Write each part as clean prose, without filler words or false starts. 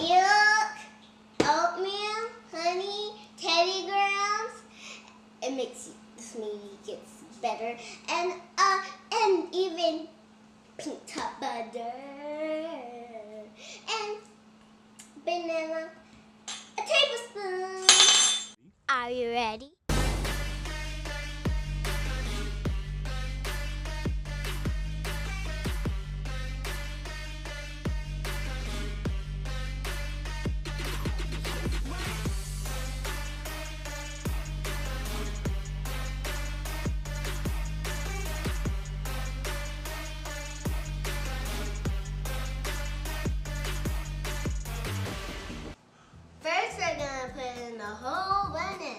milk, oatmeal, honey, Teddy Grahams. It makes the smoothie gets better, and even pink top butter and banana, a tablespoon. Are you ready? First, we're gonna put in the whole banana.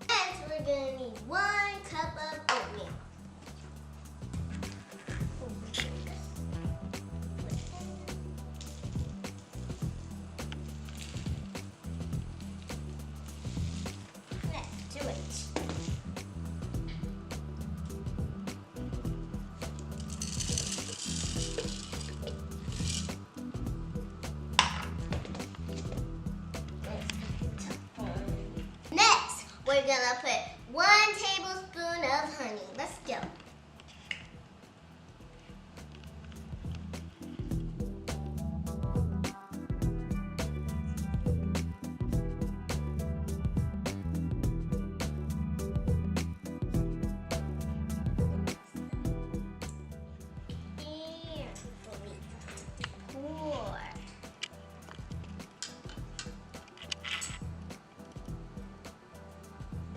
Next, we're gonna need 1 cup of oatmeal. Next, to it. Next, we're gonna put 1 tablespoon of honey. Let's go. Pour.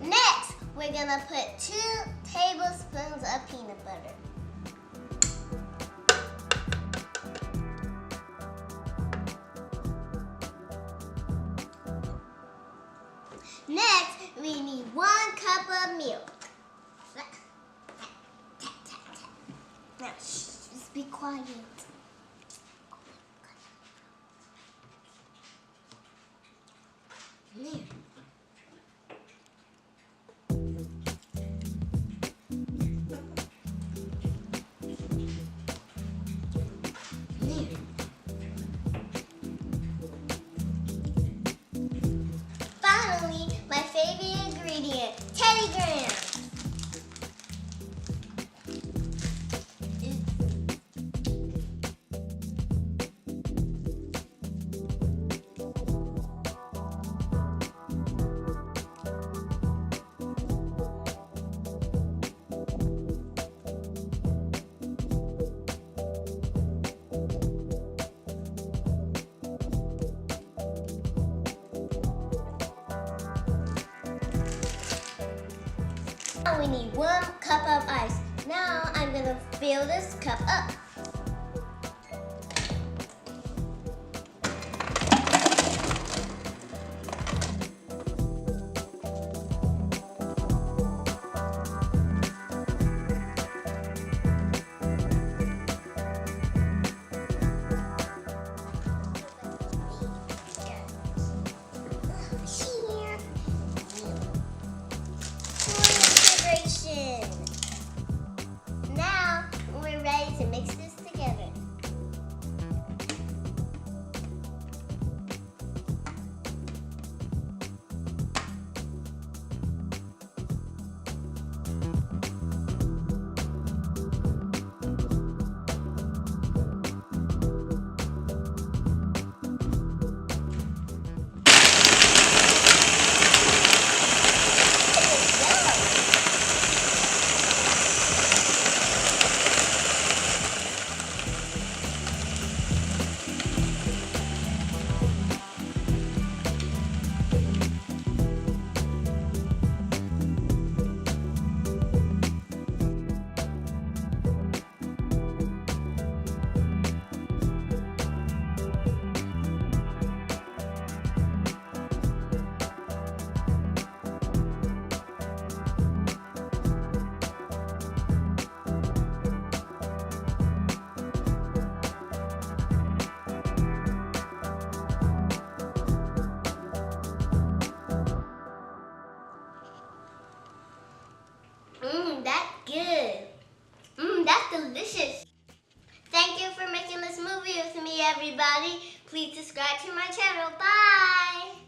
Next, we're gonna put 2 tablespoons of peanut butter. Next, we need 1 cup of milk. Now, shh, just be quiet. There. Finally, my favorite ingredient, Teddy Grahams. Now we need 1 cup of ice. Now I'm gonna fill this cup up. Now we're ready to mix this That's good. That's delicious. Thank you for making this movie with me, everybody. Please subscribe to my channel. Bye.